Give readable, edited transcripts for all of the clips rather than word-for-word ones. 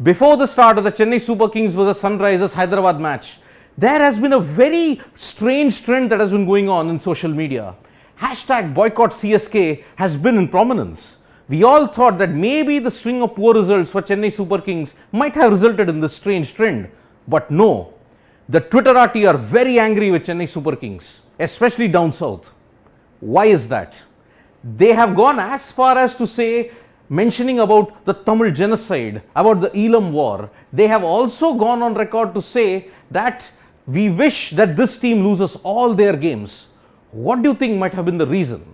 Before the start of the Chennai Super Kings vs Sunrisers Hyderabad match, there has been a very strange trend that has been going on in social media. Hashtag boycott CSK has been in prominence. We all thought that maybe the string of poor results for Chennai Super Kings might have resulted in this strange trend. But no, the Twitterati are very angry with Chennai Super Kings, especially down south. Why is that? They have gone as far as to say, mentioning about the Tamil genocide, about the Elam war. They have also gone on record to say that we wish that this team loses all their games. What do you think might have been the reason?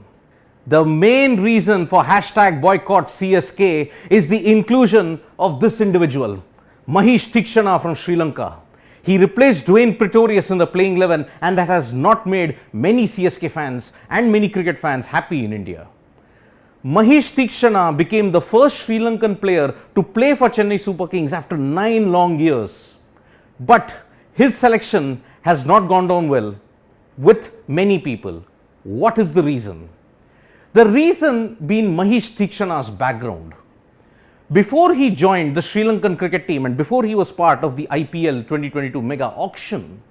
The main reason for hashtag boycott CSK is the inclusion of this individual, Mahesh Theekshana from Sri Lanka. He replaced Dwayne Pretorius in the playing 11, and that has not made many CSK fans and many cricket fans happy in India. Mahesh Theekshana became the first Sri Lankan player to play for Chennai Super Kings after 9 long years. But his selection has not gone down well with many people. What is the reason? The reason being Mahesh Theekshana's background. Before he joined the Sri Lankan cricket team and before he was part of the IPL 2022 mega auction,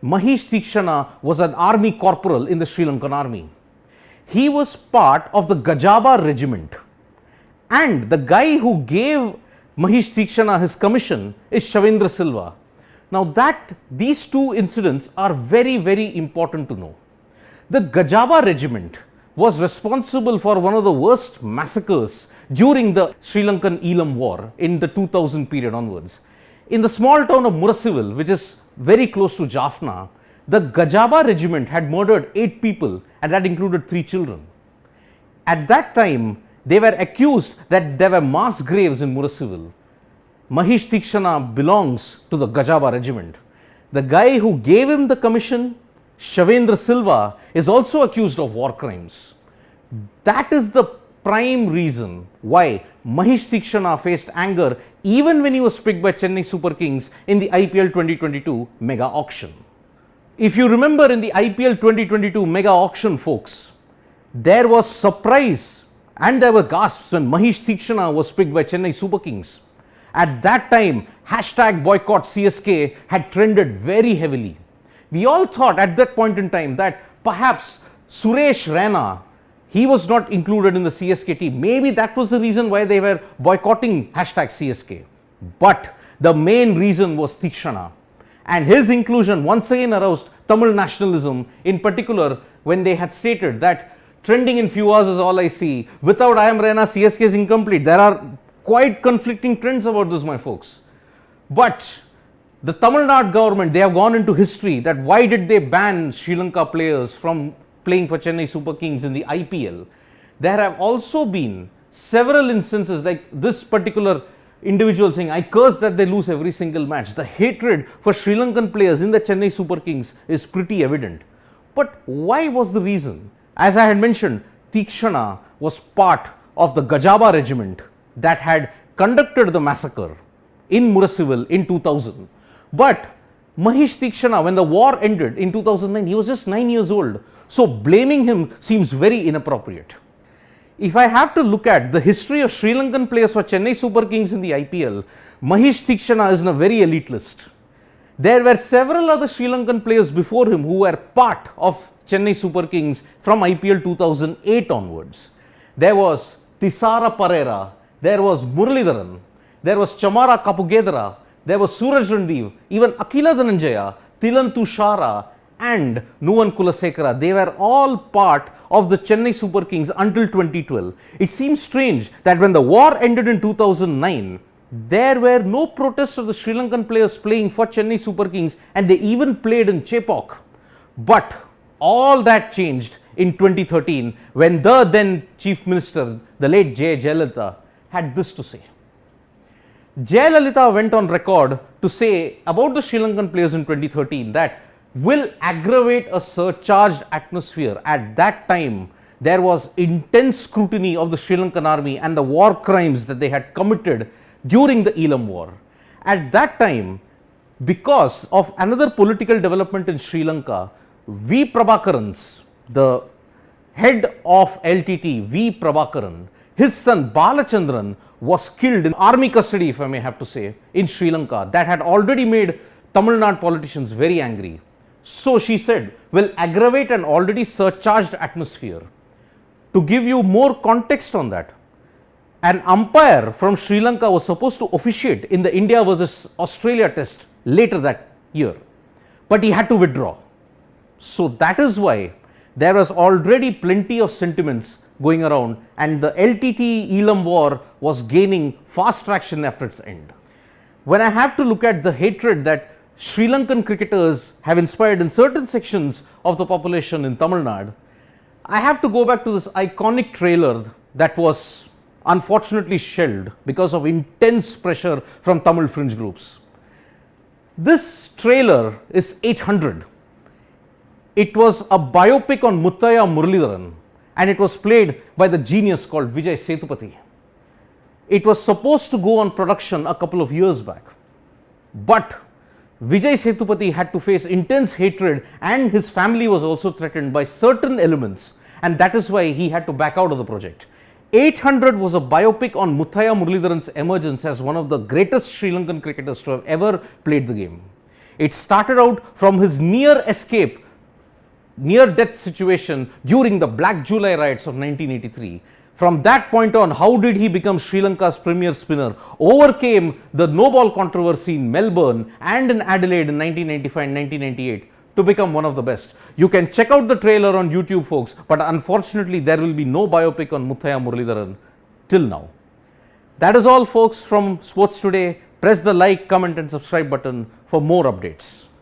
Mahesh Theekshana was an army corporal in the Sri Lankan army. He was part of the Gajaba regiment, and the guy who gave Mahesh Theekshana his commission is Shavendra Silva. Now these two incidents are very, very important to know. The Gajaba regiment was responsible for one of the worst massacres during the Sri Lankan Elam war in the 2000 period onwards. In the small town of Murasivil, which is very close to Jaffna, the Gajaba regiment had murdered 8 people, and that included 3 children. At that time, they were accused that there were mass graves in Murasivil. Mahesh Theekshana belongs to the Gajaba regiment. The guy who gave him the commission, Shavendra Silva, is also accused of war crimes. That is the prime reason why Mahesh Theekshana faced anger even when he was picked by Chennai Super Kings in the IPL 2022 mega auction. If you remember, in the IPL 2022 mega auction, folks, there was surprise and there were gasps when Mahesh Theekshana was picked by Chennai Super Kings. At that time, hashtag boycott CSK had trended very heavily. We all thought at that point in time that perhaps Suresh Raina, he was not included in the CSK team. Maybe that was the reason why they were boycotting hashtag CSK. But the main reason was Theekshana. And his inclusion once again aroused Tamil nationalism, in particular when they had stated that trending in few hours is all I see. Without I am Raina, CSK is incomplete. There are quite conflicting trends about this, my folks. But the Tamil Nadu government, they have gone into history that why did they ban Sri Lanka players from playing for Chennai Super Kings in the IPL. There have also been several instances like this particular individual saying, I curse that they lose every single match. The hatred for Sri Lankan players in the Chennai Super Kings is pretty evident. But why was the reason? As I had mentioned, Theekshana was part of the Gajaba regiment that had conducted the massacre in Murasivil in 2000. But Mahesh Theekshana, when the war ended in 2009, he was just 9 years old. So blaming him seems very inappropriate. If I have to look at the history of Sri Lankan players for Chennai Super Kings in the IPL, Mahesh Theekshana is in a very elite list. There were several other Sri Lankan players before him who were part of Chennai Super Kings from IPL 2008 onwards. There was Thisara Pereira, there was Muralidharan, there was Chamara Kapugedara, there was Suraj Randeep, even Akila Dhananjaya, Thilan Tushara and Nuwan Kulasekara. They were all part of the Chennai Super Kings until 2012. It seems strange that when the war ended in 2009, there were no protests of the Sri Lankan players playing for Chennai Super Kings, and they even played in Chepauk. But all that changed in 2013 when the then Chief Minister, the late J. Jayalalitha, had this to say. Jayalalitha went on record to say about the Sri Lankan players in 2013 that will aggravate a surcharged atmosphere. At that time, there was intense scrutiny of the Sri Lankan army and the war crimes that they had committed during the Elam war. At that time, because of another political development in Sri Lanka, V. Prabhakarans, the head of LTT, V. Prabhakaran, his son Balachandran was killed in army custody, if I may have to say, in Sri Lanka. That had already made Tamil Nadu politicians very angry. So she said, will aggravate an already surcharged atmosphere. To give you more context on that, an umpire from Sri Lanka was supposed to officiate in the India versus Australia test later that year, but he had to withdraw. So that is why there was already plenty of sentiments going around, and the LTT Elam war was gaining fast traction after its end. When I have to look at the hatred that Sri Lankan cricketers have inspired in certain sections of the population in Tamil Nadu, I have to go back to this iconic trailer that was unfortunately shelved because of intense pressure from Tamil fringe groups. This trailer is 800. It was a biopic on Muttaya Muralidharan, and it was played by the genius called Vijay Sethupathi. It was supposed to go on production a couple of years back, but Vijay Sethupathi had to face intense hatred, and his family was also threatened by certain elements, and that is why he had to back out of the project. 800 was a biopic on Muttaya Muralidharan's emergence as one of the greatest Sri Lankan cricketers to have ever played the game. It started out from his near escape, near death situation during the Black July riots of 1983. From that point on, how did he become Sri Lanka's premier spinner, overcame the no ball controversy in Melbourne and in Adelaide in 1995 and 1998 to become one of the best. You can check out the trailer on YouTube, folks, but unfortunately there will be no biopic on Muttaya Muralidharan till now. That is all, folks, from Sports Today. Press the like, comment and subscribe button for more updates.